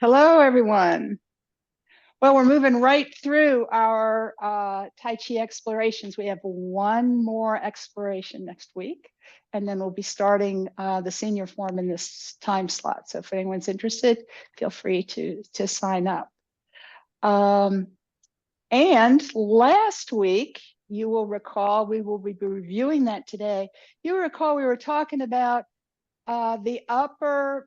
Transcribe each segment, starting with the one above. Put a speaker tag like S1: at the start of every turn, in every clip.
S1: Hello, everyone. Well, we're moving right through our Tai Chi explorations. We have one more exploration next week, and then we'll be starting the senior form in this time slot. So if anyone's interested, feel free to sign up. And last week, you will recall, we will be reviewing that today. You recall we were talking about the upper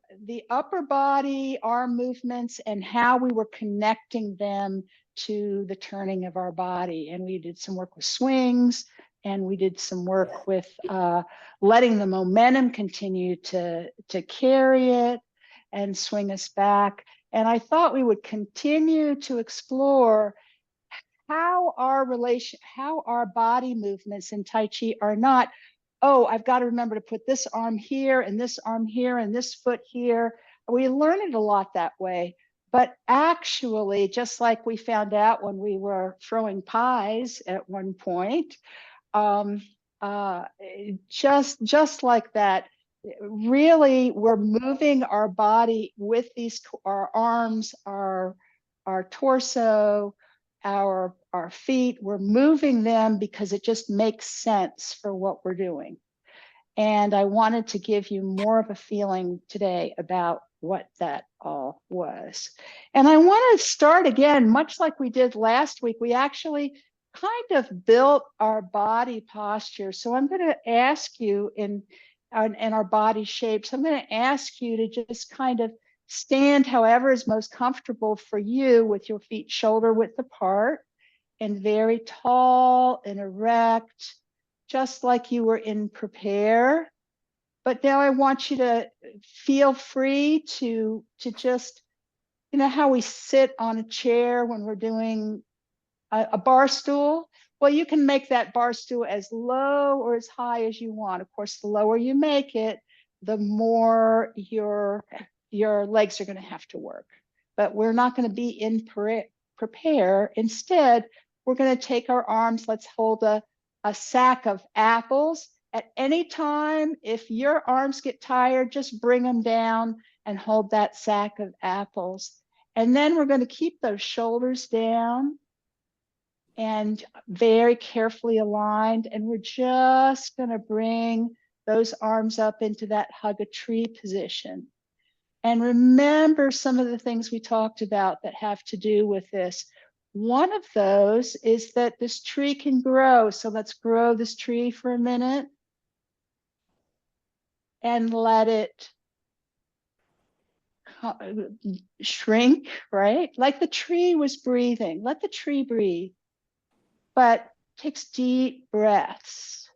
S1: body arm movements and how we were connecting them to the turning of our body. And we did some work with swings, and we did some work with letting the momentum continue to carry it and swing us back. And I thought we would continue to explore how our body movements in Tai Chi are not, oh, I've got to remember to put this arm here and this arm here and this foot here. We learn it a lot that way. But actually, just like we found out when we were throwing pies at one point, just like that, really, we're moving our body with our arms, our torso, our feet. We're moving them because it just makes sense for what we're doing. And I wanted to give you more of a feeling today about what that all was. And I want to start again, much like we did last week. We actually kind of built our body posture. So I'm going to ask you in our body shapes, I'm going to ask you to just kind of stand however is most comfortable for you, with your feet shoulder width apart and very tall and erect, just like you were in prepare. But now I want you to feel free to just, you know how we sit on a chair when we're doing a bar stool? Well, you can make that bar stool as low or as high as you want. Of course, the lower you make it, the more your legs are going to have to work. But we're not going to be in prepare. Instead, we're going to take our arms. Let's hold a sack of apples. At any time, if your arms get tired, just bring them down and hold that sack of apples. And then we're going to keep those shoulders down and very carefully aligned. And we're just going to bring those arms up into that hug a tree position. And remember some of the things we talked about that have to do with this. One of those is that this tree can grow. So let's grow this tree for a minute and let it shrink, right? Like the tree was breathing. Let the tree breathe, but takes deep breaths.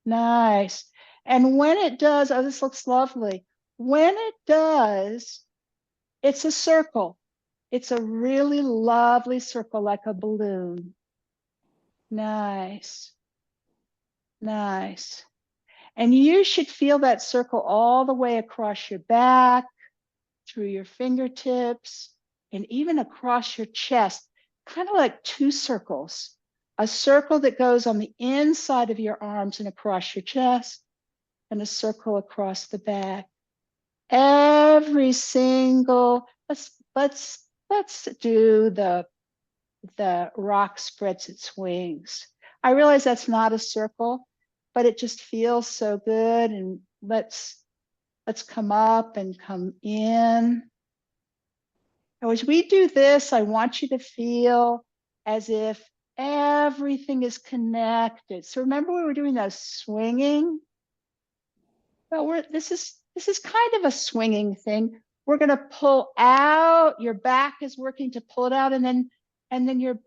S1: Nice. And when it does, oh, this looks lovely. When it does, it's a circle. It's a really lovely circle, like a balloon. Nice. Nice. And you should feel that circle all the way across your back, through your fingertips, and even across your chest, kind of like two circles. A circle that goes on the inside of your arms and across your chest, and a circle across the back. Every single, let's do the rock spreads its wings. I realize that's not a circle, but it just feels so good. And let's come up and come in. And as we do this, I want you to feel as if everything is connected. So remember, we were doing that swinging. Well, this is kind of a swinging thing. We're going to pull out. Your back is working to pull it out, and then your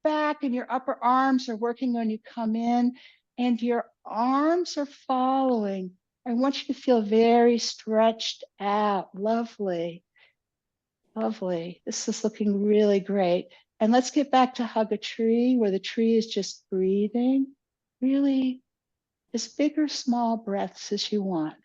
S1: back and your upper arms are working when you come in, and your arms are following. I want you to feel very stretched out. Lovely. Lovely. This is looking really great. And let's get back to hug a tree, where the tree is just breathing, really as big or small breaths as you want.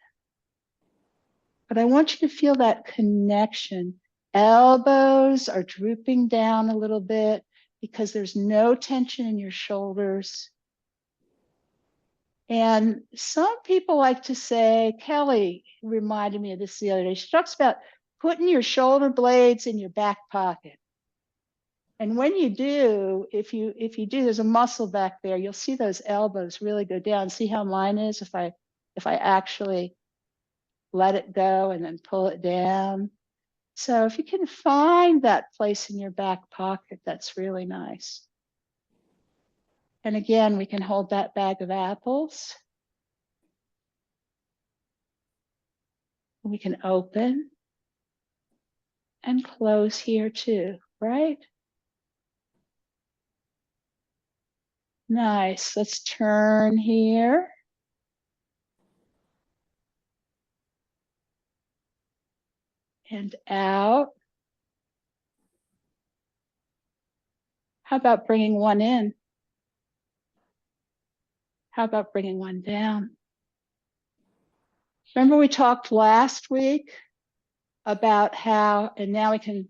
S1: But I want you to feel that connection. Elbows are drooping down a little bit because there's no tension in your shoulders. And some people like to say, Kelly reminded me of this the other day, she talks about putting your shoulder blades in your back pocket. And when you do, if you do, there's a muscle back there. You'll see those elbows really go down. See how mine is if I actually let it go and then pull it down. So if you can find that place in your back pocket, that's really nice. And again, we can hold that bag of apples. We can open and close here too, right? Nice. Let's turn here. And out. How about bringing one in? How about bringing one down? Remember we talked last week about how, and now we can,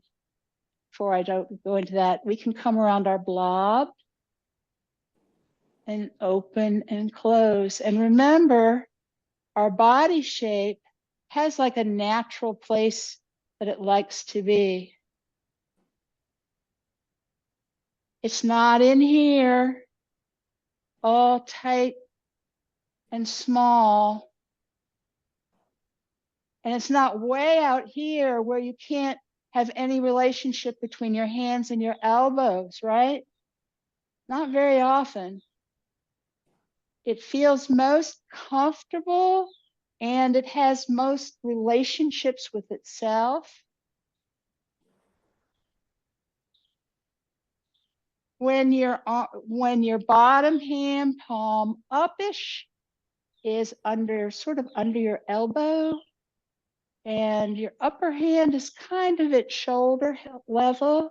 S1: before I don't go into that, we can come around our blob and open and close. And remember, our body shape has like a natural place that it likes to be. It's not in here, all tight and small. And it's not way out here where you can't have any relationship between your hands and your elbows, right? Not very often. It feels most comfortable and it has most relationships with itself. When your bottom hand palm upish is sort of under your elbow, and your upper hand is kind of at shoulder level.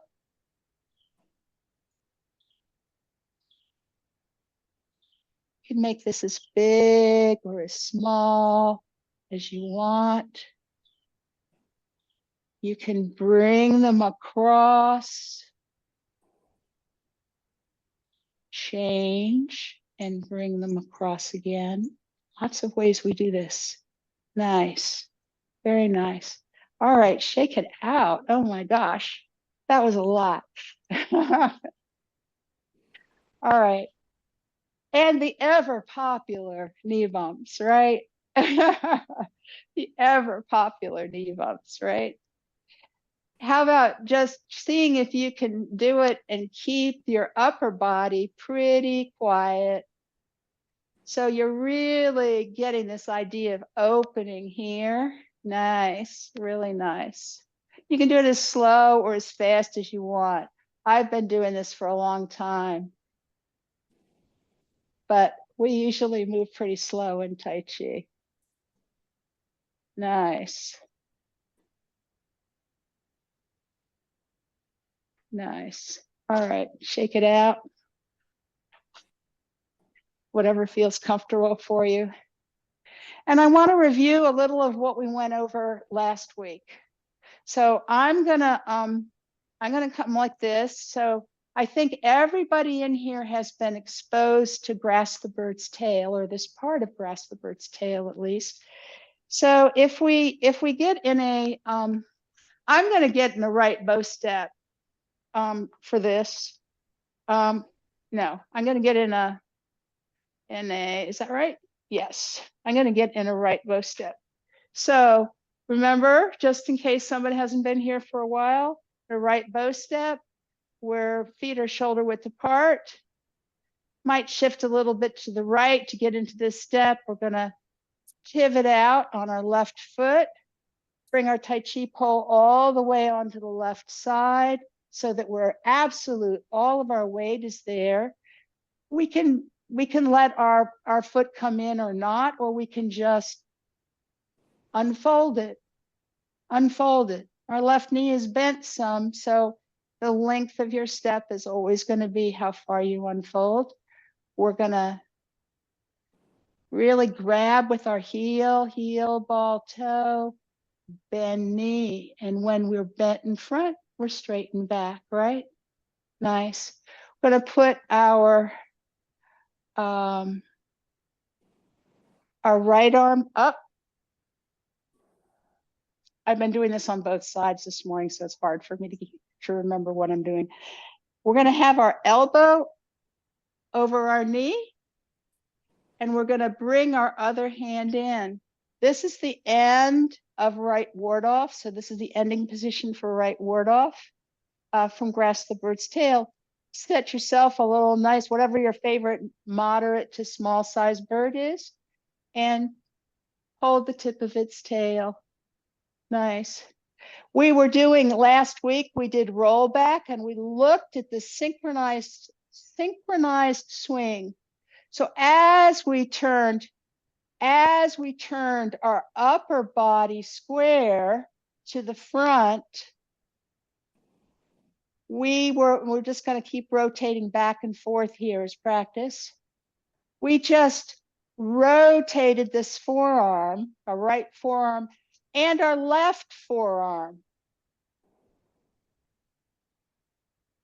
S1: You can make this as big or as small as you want. You can bring them across, change, and bring them across again. Lots of ways we do this. Nice. Very nice. All right, shake it out. Oh my gosh, that was a lot. All right. And the ever popular knee bumps, right? The ever popular knee bumps, right? How about just seeing if you can do it and keep your upper body pretty quiet? So you're really getting this idea of opening here. Nice, really nice. You can do it as slow or as fast as you want. I've been doing this for a long time, but we usually move pretty slow in Tai Chi. Nice. Nice. All right, shake it out. Whatever feels comfortable for you. And I want to review a little of what we went over last week. So I'm gonna come like this. So I think everybody in here has been exposed to grasp the bird's tail, or this part of grasp the bird's tail at least. So if we get in a, I'm gonna get in the right bow step for this. No, I'm gonna get in a, is that right? Yes, I'm gonna get in a right bow step. So remember, just in case somebody hasn't been here for a while, the right bow step, where feet are shoulder width apart. Might shift a little bit to the right to get into this step. We're gonna pivot out on our left foot, bring our Tai Chi pole all the way onto the left side so that we're absolute, all of our weight is there. We can let our foot come in or not, or we can just unfold it. Our left knee is bent some, so the length of your step is always going to be how far you unfold. We're going to really grab with our heel, ball, toe, bend knee. And when we're bent in front, we're straightened back, right? Nice. We're going to put our right arm up. I've been doing this on both sides this morning, so it's hard for me to remember what I'm doing. We're going to have our elbow over our knee, and we're going to bring our other hand in. This is the end of right ward off. So this is the ending position for right ward off from Grasp the Bird's Tail. Set yourself a little nice, whatever your favorite moderate to small size bird is, and hold the tip of its tail. Nice. We were doing last week, we did roll back, and we looked at the synchronized swing. So as we turned our upper body square to the front, we're just going to keep rotating back and forth here as practice. We just rotated this forearm, our right forearm, and our left forearm,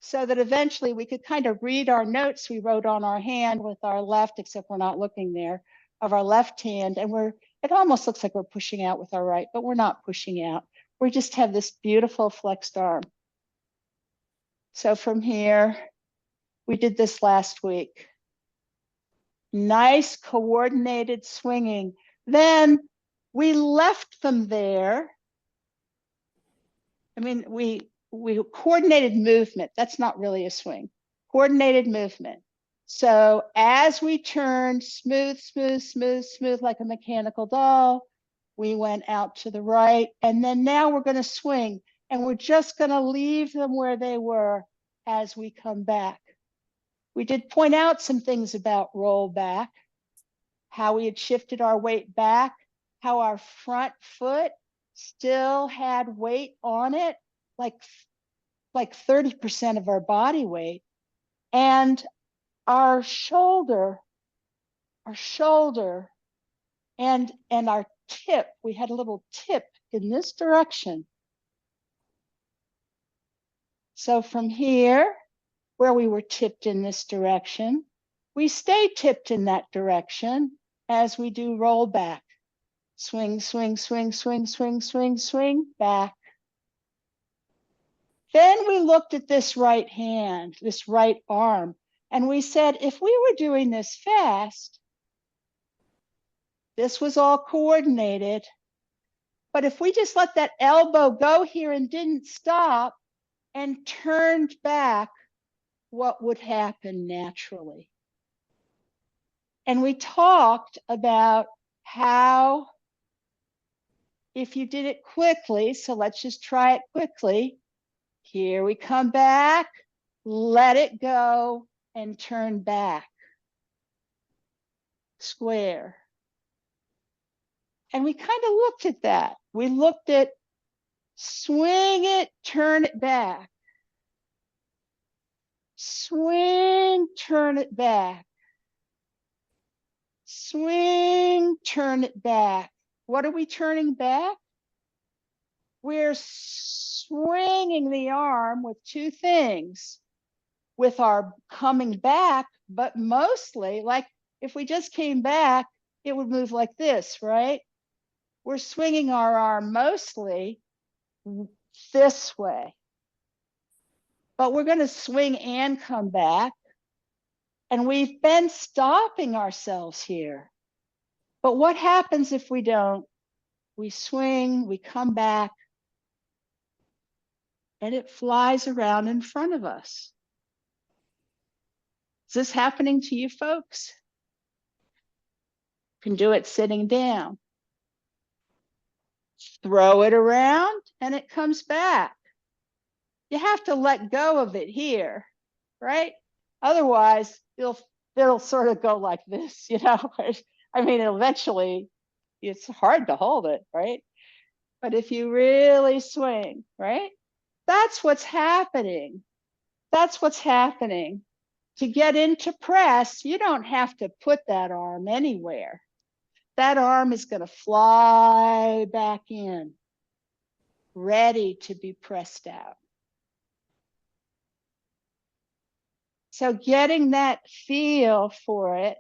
S1: so that eventually we could kind of read our notes we wrote on our hand with our left, except we're not looking there, of our left hand. And it almost looks like we're pushing out with our right, but we're not pushing out. We just have this beautiful flexed arm. So from here, we did this last week. Nice coordinated swinging. Then we left them there. I mean, we coordinated movement. That's not really a swing. Coordinated movement. So as we turned smooth, smooth, smooth, smooth, like a mechanical doll, we went out to the right. And then now we're going to swing. And we're just going to leave them where they were as we come back. We did point out some things about roll back, how we had shifted our weight back, how our front foot still had weight on it, like 30% of our body weight, and our shoulder and our tip, we had a little tip in this direction. So from here, where we were tipped in this direction, we stay tipped in that direction as we do roll back. Swing, swing, swing, swing, swing, swing, swing, back. Then we looked at this right hand, this right arm, and we said, if we were doing this fast, this was all coordinated, but if we just let that elbow go here and didn't stop and turned back, what would happen naturally? And we talked about how if you did it quickly, so let's just try it quickly. Here we come back, let it go, and turn back. Square. And we kind of looked at that. We looked at swing it, turn it back. Swing, turn it back. Swing, turn it back. What are we turning back? We're swinging the arm with two things, with our coming back, but mostly, like if we just came back, it would move like this, right? We're swinging our arm mostly this way, but we're going to swing and come back. And we've been stopping ourselves here. But what happens if we don't? We swing, we come back, and it flies around in front of us. Is this happening to you folks? You can do it sitting down. Throw it around and it comes back. You have to let go of it here, right? Otherwise, it'll sort of go like this, you know? I mean, eventually it's hard to hold it, right? But if you really swing, right? That's what's happening. That's what's happening. To get into press, you don't have to put that arm anywhere. That arm is going to fly back in, ready to be pressed out. So getting that feel for it.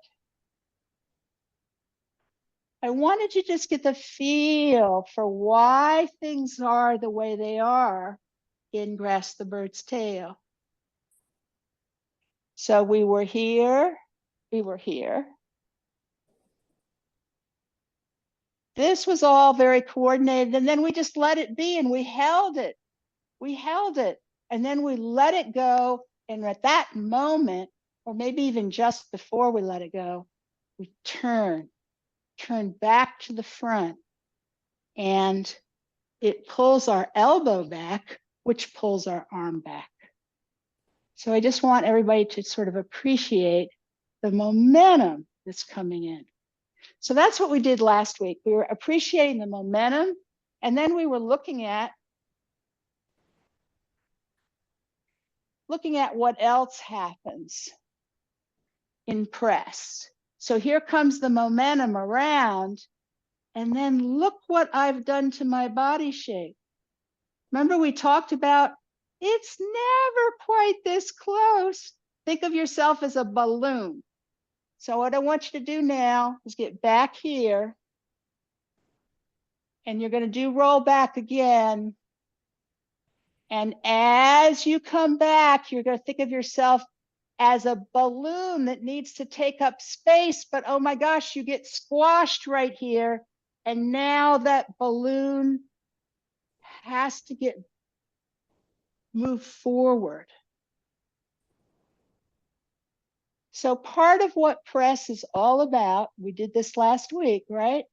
S1: I wanted you to just get the feel for why things are the way they are in Grasp the Bird's Tail. So we were here. This was all very coordinated, and then we just let it be, and we held it. And then we let it go. And at that moment, or maybe even just before we let it go, we turn back to the front, and it pulls our elbow back, which pulls our arm back. So I just want everybody to sort of appreciate the momentum that's coming in. So that's what we did last week. We were appreciating the momentum, and then we were looking at what else happens in press. So here comes the momentum around, and then look what I've done to my body shape. Remember we talked about it's never quite this close. Think of yourself as a balloon. So what I want you to do now is get back here, and you're going to do roll back again. And as you come back, you're going to think of yourself as a balloon that needs to take up space, but oh my gosh, you get squashed right here. And now that balloon has to get moved forward. So part of what press is all about, we did this last week, right?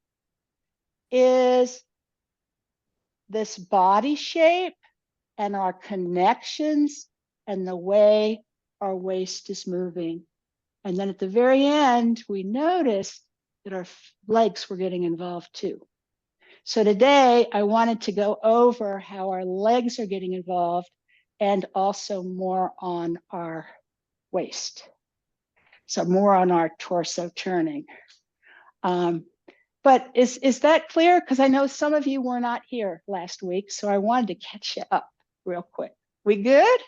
S1: Is this body shape and our connections and the way our waist is moving. And then at the very end, we noticed that our legs were getting involved too. So today I wanted to go over how our legs are getting involved and also more on our waist. So more on our torso turning. But is that clear? Because I know some of you were not here last week, so I wanted to catch you up real quick. We good?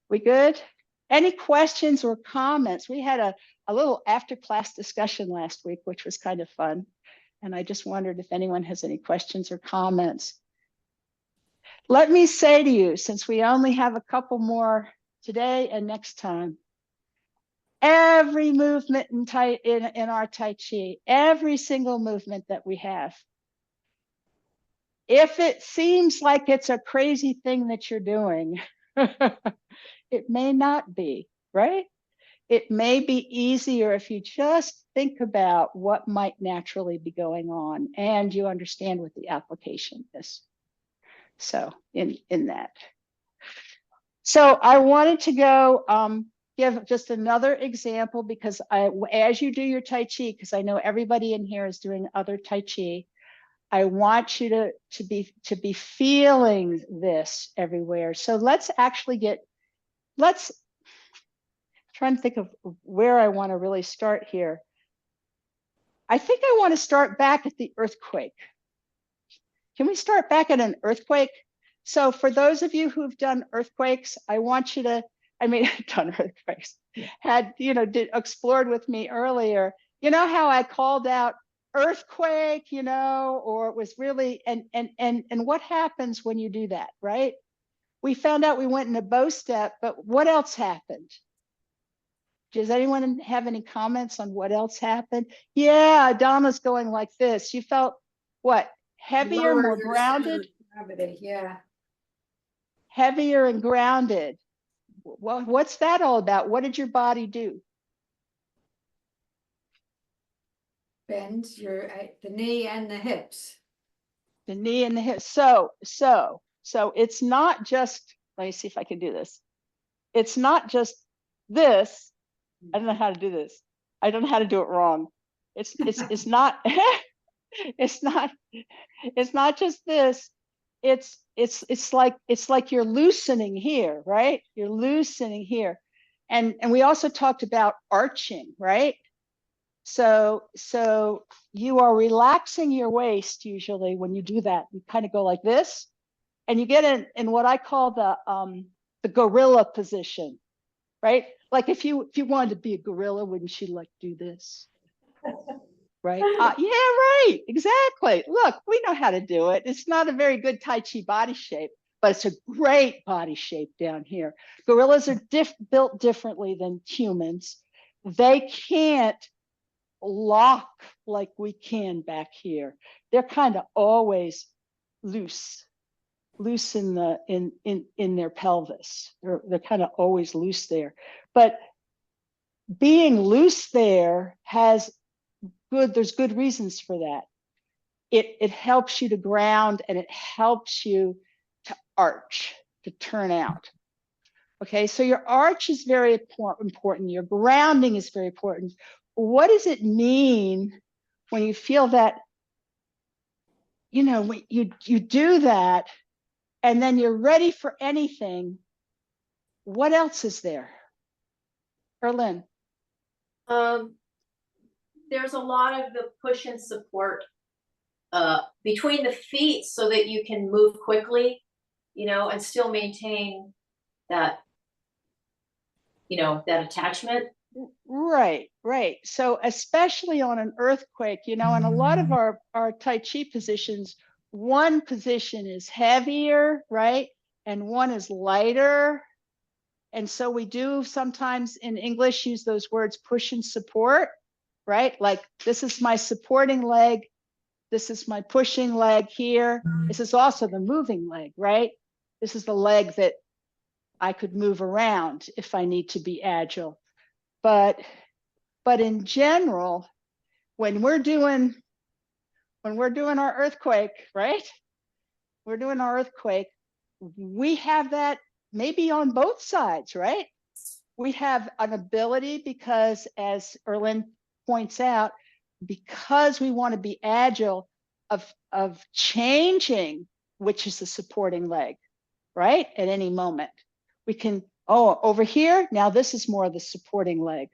S1: We good? Any questions or comments? We had a little after class discussion last week, which was kind of fun. And I just wondered if anyone has any questions or comments. Let me say to you, since we only have a couple more today and next time, every movement in our Tai Chi, every single movement that we have, if it seems like it's a crazy thing that you're doing, it may not be, right? It may be easier if you just think about what might naturally be going on and you understand what the application is. So in that. So I wanted to go give just another example because as you do your Tai Chi, because I know everybody in here is doing other Tai Chi, I want you to be feeling this everywhere. So let's actually trying to think of where I want to really start here. I think I want to start back at the earthquake. Can we start back at an earthquake? So for those of you who've done earthquakes, I want you to, done earthquakes, explored with me earlier. You know how I called out earthquake, or it was really, and what happens when you do that, right? We found out we went in a bow step, but what else happened? Does anyone have any comments on what else happened? Yeah, Donna's going like this. You felt what? Heavier, more grounded?
S2: Gravity, yeah.
S1: Heavier and grounded. Well, what's that all about? What did your body do?
S2: Bend the knee and the hips.
S1: The knee and the hips. So it's not just, let me see if I can do this. It's not just this. I don't know how to do this. I don't know how to do it wrong. It's not it's not just this. It's like you're loosening here, right? You're loosening here. And we also talked about arching, right? So you are relaxing your waist usually when you do that. You kind of go like this, and you get in what I call the gorilla position, right? Like if you wanted to be a gorilla, wouldn't you like do this? right? Yeah, right, exactly. Look, we know how to do it. It's not a very good Tai Chi body shape, but it's a great body shape down here. Gorillas are built differently than humans. They can't lock like we can back here. They're kind of always loose in the in their pelvis. They're kind of always loose there. But being loose there there's good reasons for that. It helps you to ground, and it helps you to arch, to turn out. Okay, so your arch is very important. Your grounding is very important. What does it mean when you feel that, when you do that and then you're ready for anything? What else is there? Erlyn?
S3: There's a lot of the push and support between the feet so that you can move quickly, and still maintain that, that attachment.
S1: Right. So especially on an earthquake, in a lot of our Tai Chi positions, one position is heavier, right? And one is lighter. And so we do sometimes in English use those words push and support, right? Like, this is my supporting leg. This is my pushing leg here. This is also the moving leg, right? This is the leg that I could move around if I need to be agile. But in general, when we're doing our earthquake, right? We're doing our earthquake, we have that maybe on both sides, right? We have an ability because, as Erlyn points out, because we want to be agile, of changing which is the supporting leg, right? At any moment. We can, over here, now this is more of the supporting leg.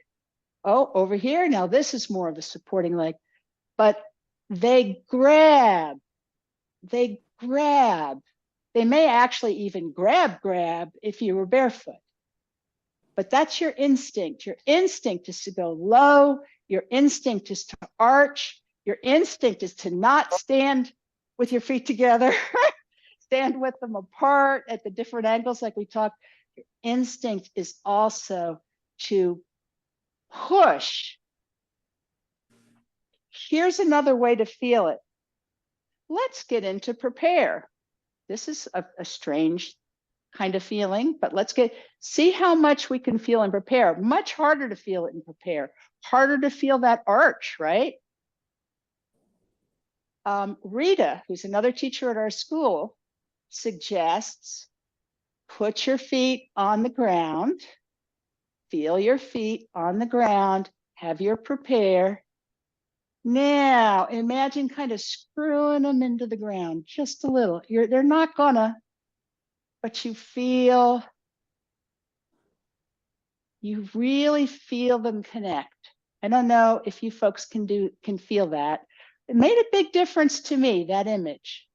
S1: Over here, now this is more of a supporting leg. But they grab. They may actually even grab if you were barefoot. But that's your instinct. Your instinct is to go low. Your instinct is to arch. Your instinct is to not stand with your feet together. Stand with them apart at the different angles like we talked. Your instinct is also to push. Here's another way to feel it. Let's get into prepare. This is a strange kind of feeling, but see how much we can feel in prepare. Much harder to feel it in prepare. Harder to feel that arch, right? Rita, who's another teacher at our school, suggests put your feet on the ground, feel your feet on the ground, have your prepare. Now, imagine kind of screwing them into the ground just a little. They're not gonna, but you really feel them connect. I don't know if you folks can feel that. It made a big difference to me, that image,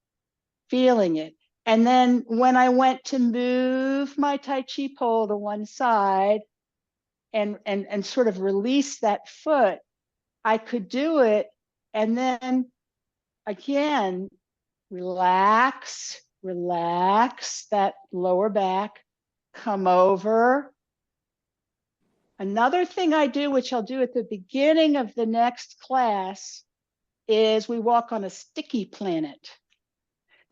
S1: feeling it. And then when I went to move my Tai Chi pole to one side and sort of release that foot, I could do it. And then again, relax that lower back, come over. Another thing I do, which I'll do at the beginning of the next class, is we walk on a sticky planet.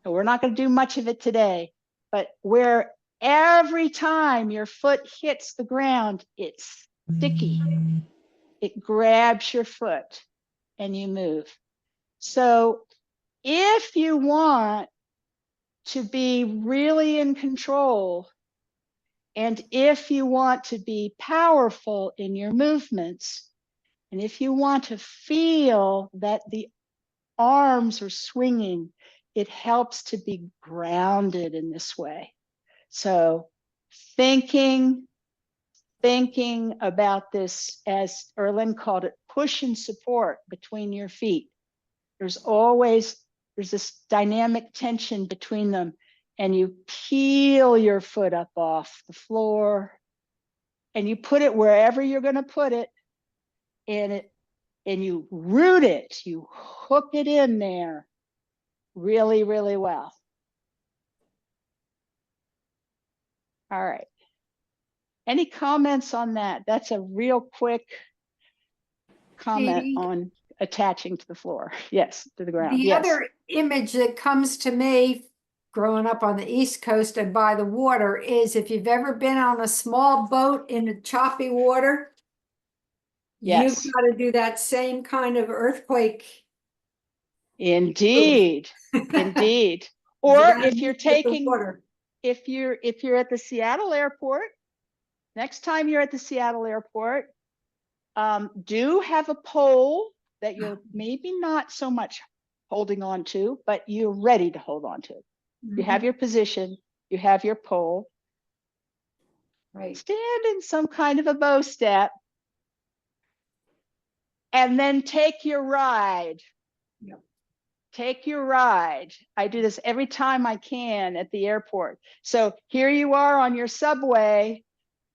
S1: Now, we're not going to do much of it today, but where every time your foot hits the ground, it's sticky. It grabs your foot and you move. So if you want to be really in control, and if you want to be powerful in your movements, and if you want to feel that the arms are swinging, it helps to be grounded in this way. So thinking about this, as Erlyn called it, push and support between your feet. There's this dynamic tension between them, and you peel your foot up off the floor and you put it wherever you're going to put it, and and you root it, you hook it in there really, really well. All right. Any comments on that? That's a real quick comment on attaching to the floor. Yes, to the ground.
S2: The
S1: Yes.
S2: other image that comes to me growing up on the East Coast and by the water is if you've ever been on a small boat in the choppy water,
S1: Yes.
S2: you've got to do that same kind of earthquake.
S1: Indeed. Indeed.
S2: You
S1: Or
S2: gotta
S1: if you're
S2: move with the
S1: taking,
S2: water.
S1: if you're at the Seattle airport, next time you're at the Seattle airport, do have a pole that you're maybe not so much holding on to, but you're ready to hold on to. You have your position, you have your pole.
S2: Right.
S1: Stand in some kind of a bow step, and then take your ride.
S2: Yep.
S1: Take your ride. I do this every time I can at the airport. So here you are on your subway,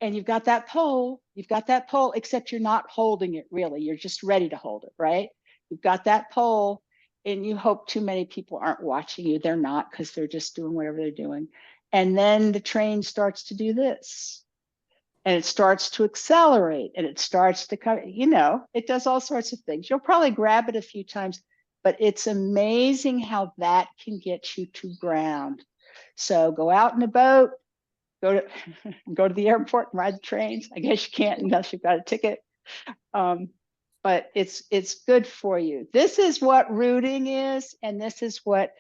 S1: and you've got that pole, except you're not holding it really. You're just ready to hold it, right? You've got that pole, and you hope too many people aren't watching you. They're not, because they're just doing whatever they're doing. And then the train starts to do this. And it starts to accelerate, and it starts to come, it does all sorts of things. You'll probably grab it a few times, but it's amazing how that can get you to ground. So go out in a boat, go to the airport and ride the trains. I guess you can't unless you've got a ticket. But it's good for you. This is what rooting is, and this is what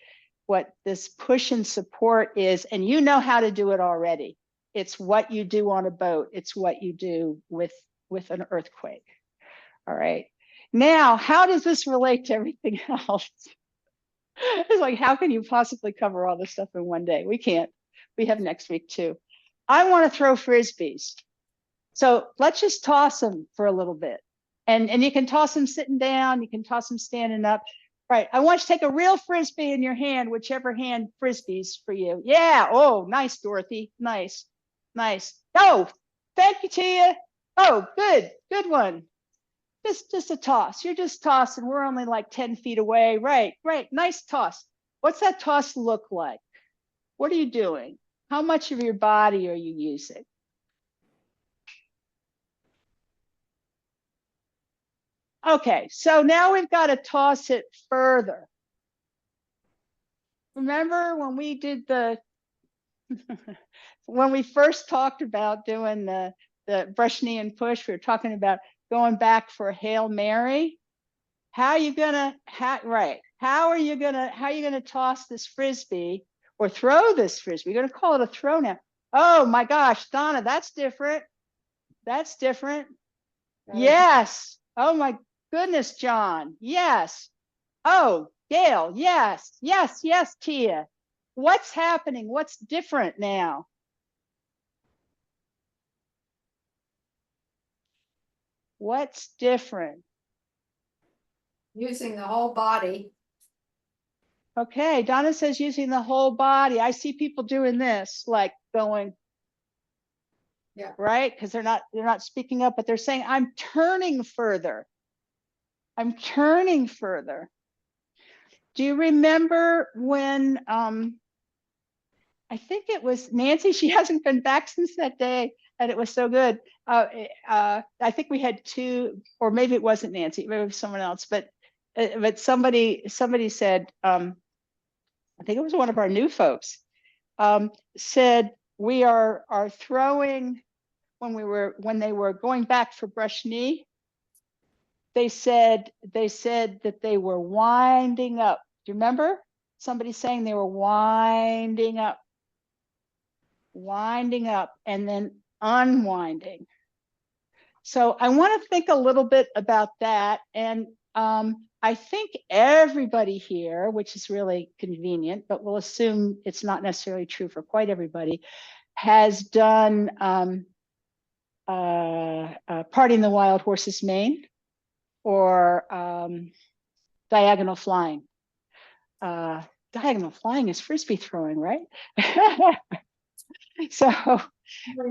S1: this push and support is, and you know how to do it already. It's what you do on a boat. It's what you do with an earthquake. All right. Now, how does this relate to everything else? It's like, how can you possibly cover all this stuff in one day? We can't. We have next week too. I want to throw frisbees. So let's just toss them for a little bit. And you can toss them sitting down. You can toss them standing up. Right. I want you to take a real frisbee in your hand, whichever hand frisbees for you. Yeah. Oh, nice, Dorothy. Nice. Nice. Oh, thank you, Tia. Oh, good. Good one. Just a toss. You're just tossing. We're only like 10 feet away. Right. Right. Nice toss. What's that toss look like? What are you doing? How much of your body are you using? Okay, so now we've got to toss it further. Remember when we did when we first talked about doing the brush, knee, and push, we were talking about going back for a Hail Mary. How are you gonna toss this frisbee or throw this frisbee? You're gonna call it a throw now. Oh my gosh, Donna, that's different. That's different. Yes. Oh my goodness, John. Yes. Oh, Gail. Yes. Yes. Yes, Tia. What's happening? What's different now? What's different?
S2: Using the whole body.
S1: Okay, Donna says using the whole body. I see people doing this, like going,
S2: yeah,
S1: right? Because they're not speaking up, but they're saying, I'm turning further. I'm turning further. Do you remember when I think it was Nancy, she hasn't been back since that day, and it was so good. I think we had two, or maybe it wasn't Nancy, maybe it was someone else, but somebody said, I think it was one of our new folks, said we are throwing, when they were going back for brush knee, they said that they were winding up. Do you remember somebody saying they were winding up and then unwinding? So I want to think a little bit about that. And I think everybody here, which is really convenient, but we'll assume it's not necessarily true for quite everybody, has done Parting the Wild Horse's Mane or diagonal flying. Diagonal flying is frisbee throwing, right? So,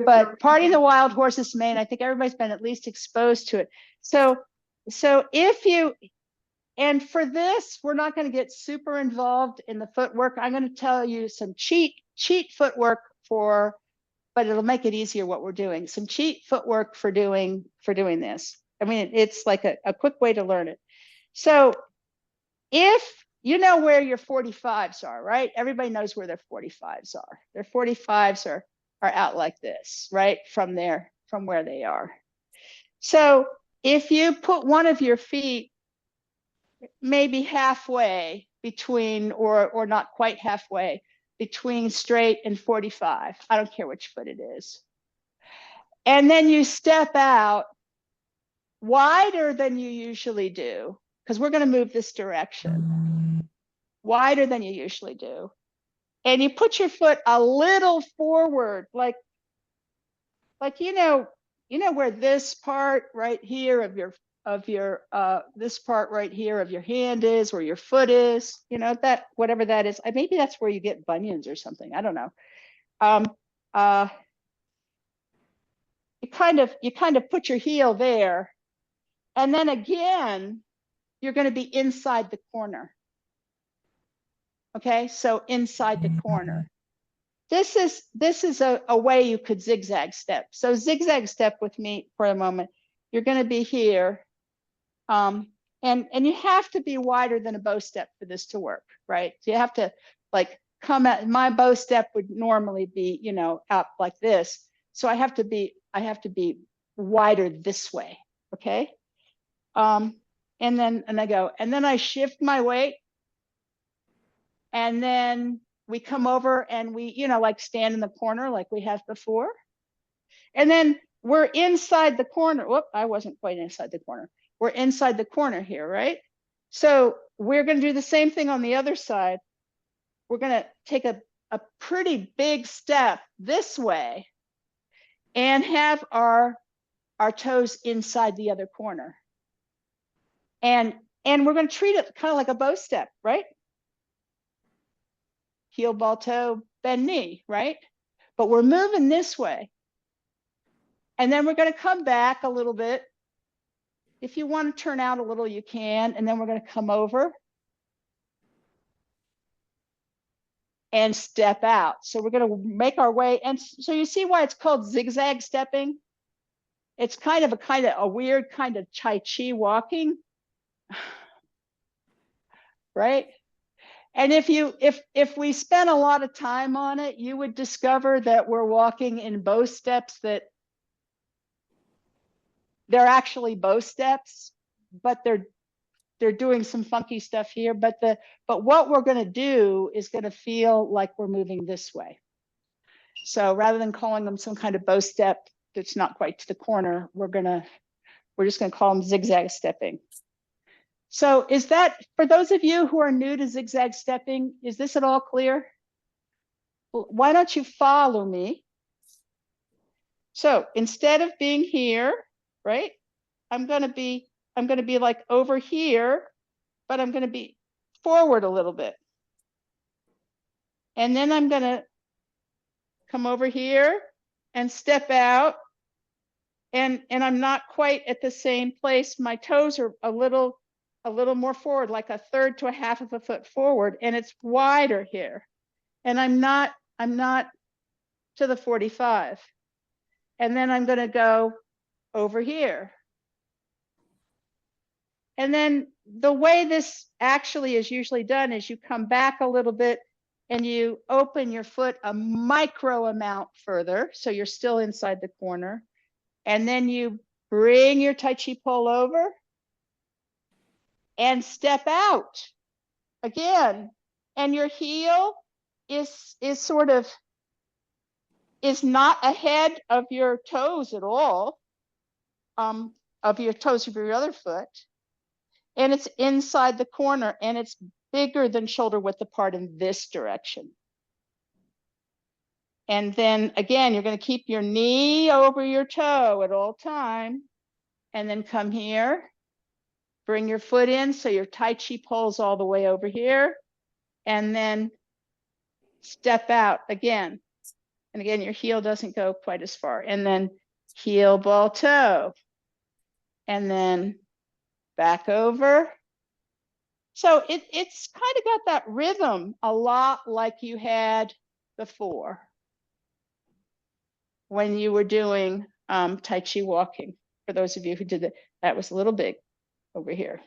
S1: but Parting the Wild Horse's Mane, I think everybody's been at least exposed to it. So so if you, and for this, we're not going to get super involved in the footwork. I'm going to tell you some cheat footwork for, but it'll make it easier what we're doing. Some cheat footwork for doing this. I mean, it's like a quick way to learn it. So if you know where your 45s are, right? Everybody knows where their 45s are. Their 45s are out like this, right? From where they are. So if you put one of your feet maybe halfway between, or not quite halfway between straight and 45, I don't care which foot it is. And then you step out wider than you usually do, because we're going to move this direction, wider than you usually do. And you put your foot a little forward, like you know where this part right here of your this part right here of your hand is, where your foot is, you know, that whatever that is. Maybe that's where you get bunions or something. I don't know. You kind of put your heel there, and then again, you're going to be inside the corner. Okay, so inside the corner. This is a way you could zigzag step. So zigzag step with me for a moment. You're going to be here, and you have to be wider than a bow step for this to work, right? So you have to like come at, my bow step would normally be, you know, up like this. So I have to be wider this way, okay? And then I shift my weight, and then we come over and we, you know, like stand in the corner like we have before. And then we're inside the corner. Whoop, I wasn't quite inside the corner. We're inside the corner here, right? So we're going to do the same thing on the other side. We're going to take a pretty big step this way and have our toes inside the other corner. And we're going to treat it kind of like a bow step, right? Heel, ball, toe, bend knee, right? But we're moving this way. And then we're going to come back a little bit. If you want to turn out a little, you can. And then we're going to come over and step out. So we're going to make our way. And so you see why it's called zigzag stepping? It's kind of a weird kind of Tai Chi walking, right? And if we spent a lot of time on it, you would discover that we're walking in bow steps that they're actually bow steps, but they're doing some funky stuff here. But what we're going to do is going to feel like we're moving this way. So rather than calling them some kind of bow step that's not quite to the corner, we're just going to call them zigzag stepping. So is that, for those of you who are new to zigzag stepping, is this at all clear? Well, why don't you follow me? So instead of being here, right, I'm going to be like over here, but I'm going to be forward a little bit. And then I'm going to come over here and step out. And I'm not quite at the same place. My toes are a little more forward, like a third to a half of a foot forward, and it's wider here. And I'm not to the 45. And then I'm going to go over here. And then the way this actually is usually done is you come back a little bit and you open your foot a micro amount further, so you're still inside the corner. And then you bring your Tai Chi pole over and step out again. And your heel is not ahead of your toes at all, of your toes of your other foot. And it's inside the corner, and it's bigger than shoulder width apart in this direction. And then again, you're going to keep your knee over your toe at all time. And then come here, bring your foot in so your Tai Chi pole's all the way over here. And then step out again. And again, your heel doesn't go quite as far. And then heel, ball, toe. And then back over. So it's kind of got that rhythm a lot like you had before when you were doing Tai Chi walking. For those of you who did that was a little big over here.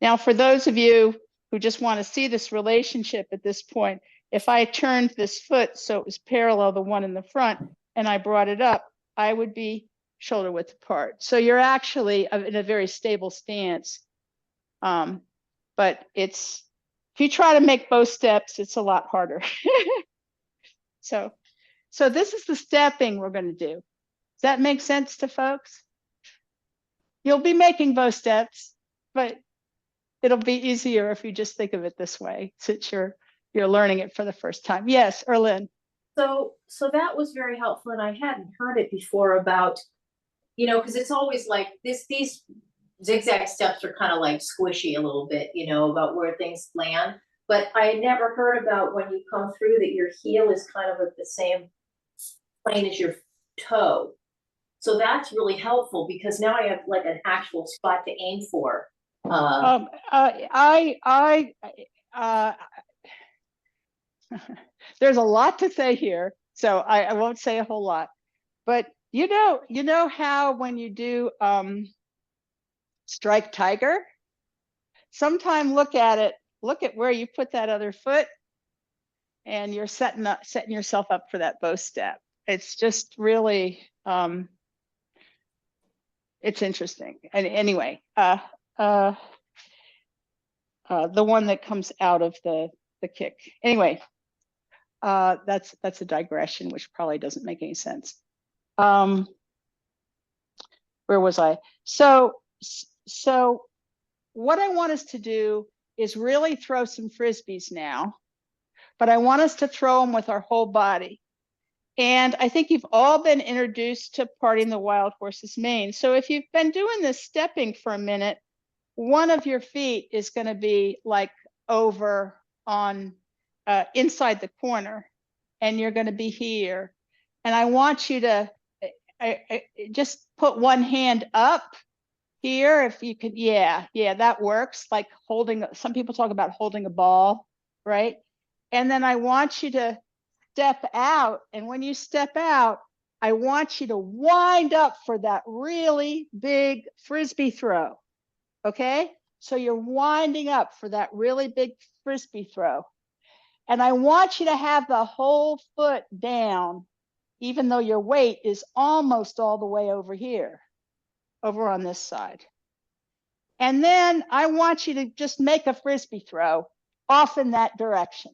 S1: Now, for those of you who just want to see this relationship at this point, if I turned this foot so it was parallel the one in the front and I brought it up, I would be shoulder width apart. So you're actually in a very stable stance. But if you try to make both steps, it's a lot harder. So this is the stepping we're going to do. Does that make sense to folks? You'll be making both steps, but it'll be easier if you just think of it this way, since you're learning it for the first time. Yes, Erlyn.
S3: So that was very helpful, and I hadn't heard it before about, because it's always like these zigzag steps are kind of like squishy a little bit, about where things land. But I had never heard about when you come through that your heel is kind of at the same plane as your toe. So that's really helpful because now I have like an actual spot to aim for.
S1: There's a lot to say here, so I won't say a whole lot. But you know how when you do strike tiger, sometime look at where you put that other foot, and you're setting yourself up for that bow step. It's just really it's interesting. And anyway, the one that comes out of the kick. Anyway, that's a digression, which probably doesn't make any sense. Where was I? So what I want us to do is really throw some frisbees now, but I want us to throw them with our whole body. And I think you've all been introduced to parting the wild horse's mane. So if you've been doing this stepping for a minute, one of your feet is going to be like over on inside the corner, and you're going to be here. And I want you to just put one hand up here if you could. Yeah, that works. Like holding, some people talk about holding a ball, right? And then I want you to step out. And when you step out, I want you to wind up for that really big frisbee throw. Okay? So you're winding up for that really big frisbee throw. And I want you to have the whole foot down, even though your weight is almost all the way over here, over on this side. And then I want you to just make a frisbee throw off in that direction.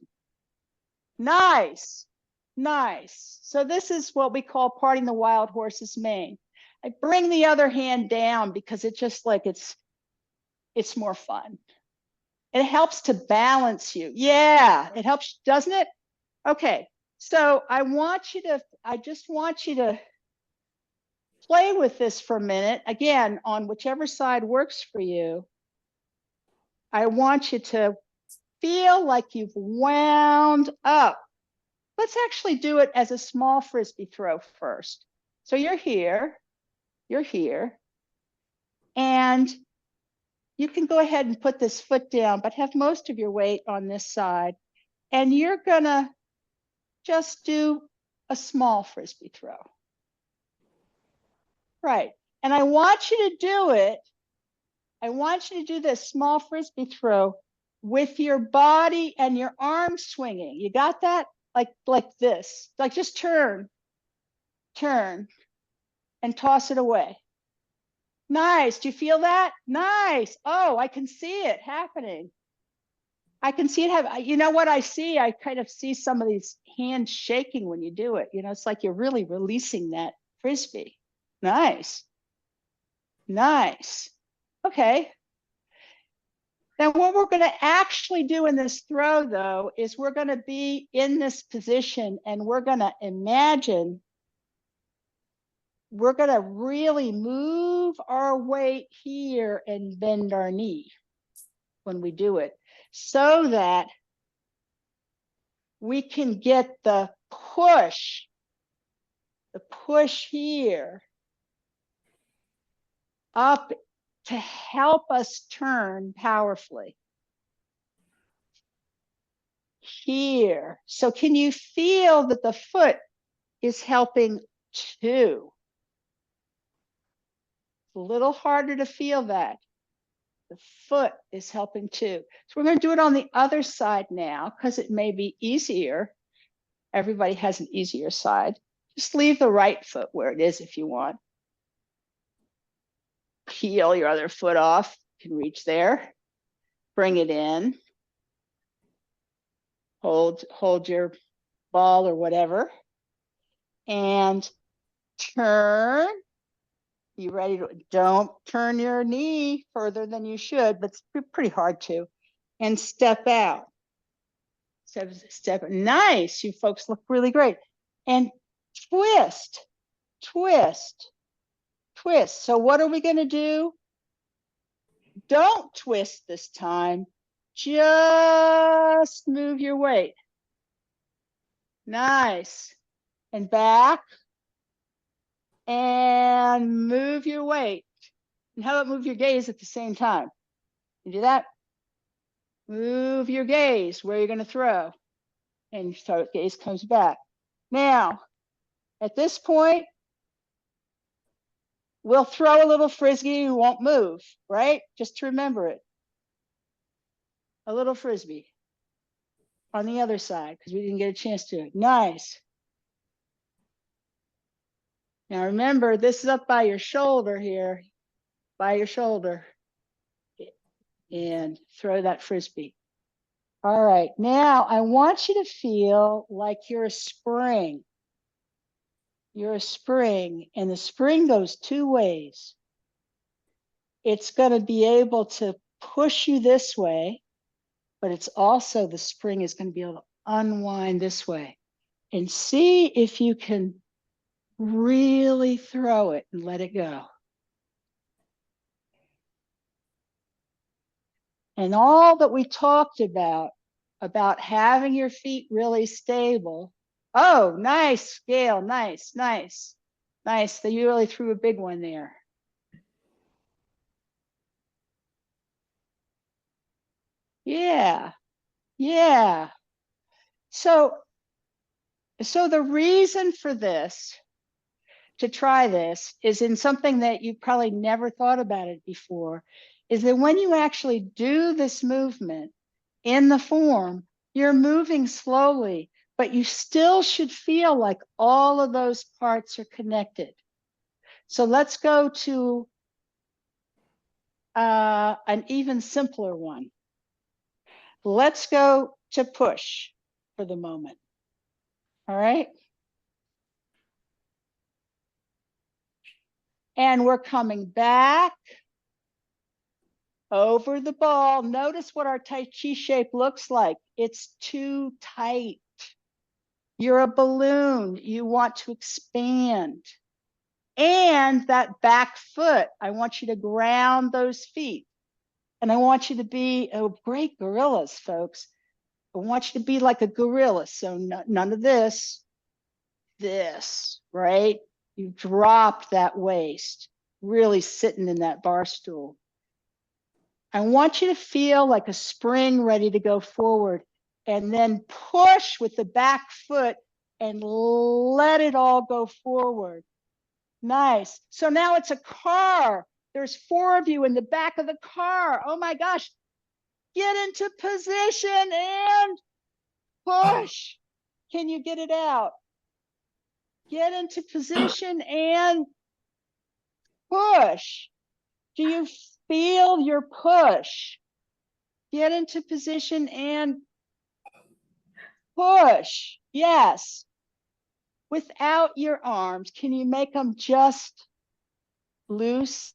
S1: Nice. So this is what we call parting the wild horse's mane. I bring the other hand down because it's just like it's more fun. It helps to balance you. Yeah, it helps, doesn't it? Okay, so I just want you to play with this for a minute. Again, on whichever side works for you. I want you to feel like you've wound up. Let's actually do it as a small frisbee throw first. So you're here, and you can go ahead and put this foot down, but have most of your weight on this side. And you're gonna just do a small frisbee throw. Right, and I want you to do it. I want you to do this small frisbee throw with your body and your arms swinging. You got that? Like this, like just turn, and toss it away. Nice, do you feel that? Nice, oh, I can see it happening. I can see it have, you know what I see? I kind of see some of these hands shaking when you do it. It's like you're really releasing that frisbee. Nice. Okay. Now, what we're going to actually do in this throw, though, is we're going to be in this position and we're going to imagine we're going to really move our weight here and bend our knee when we do it so that we can get the push here up to help us turn powerfully. Here. So can you feel that the foot is helping too? It's a little harder to feel that. The foot is helping too. So we're going to do it on the other side now because it may be easier. Everybody has an easier side. Just leave the right foot where it is if you want. Peel your other foot off. You can reach there. Bring it in. Hold your ball or whatever. And turn. You ready to, don't turn your knee further than you should, but it's pretty hard to. And step out. Step, nice. You folks look really great. And twist, twist, twist. So what are we going to do? Don't twist this time. Just move your weight. Nice. And back. And move your weight. And how about move your gaze at the same time? You do that? Move your gaze where you're going to throw. And so gaze comes back. Now, at this point, we'll throw a little frisbee, we won't move, right? Just to remember it. A little frisbee on the other side because we didn't get a chance to. Nice. Now remember, this is up by your shoulder here, by your shoulder. And throw that frisbee. All right, now I want you to feel like you're a spring. You're a spring, and the spring goes two ways. It's going to be able to push you this way, but it's also the spring is going to be able to unwind this way. And see if you can really throw it and let it go. And all that we talked about having your feet really stable. Oh, nice, Gail, nice, nice, nice. You really threw a big one there. Yeah, yeah. So the reason for this, to try this, is in something that you probably never thought about it before, is that when you actually do this movement in the form, you're moving slowly, but you still should feel like all of those parts are connected. So let's go to an even simpler one. Let's go to push for the moment. All right. And we're coming back over the ball. Notice what our Tai Chi shape looks like. It's too tight. You're a balloon. You want to expand. And that back foot, I want you to ground those feet. And I want you to be great gorillas, folks. I want you to be like a gorilla. So none of this, right? You drop that waist, really sitting in that bar stool. I want you to feel like a spring ready to go forward, and then push with the back foot and let it all go forward. Nice. So now it's a car. There's 4 of you in the back of the car. Oh my gosh. Get into position and push. Can you get it out? Get into position and push. Do you feel your push? Get into position and push. Yes. Without your arms, can you make them just loose?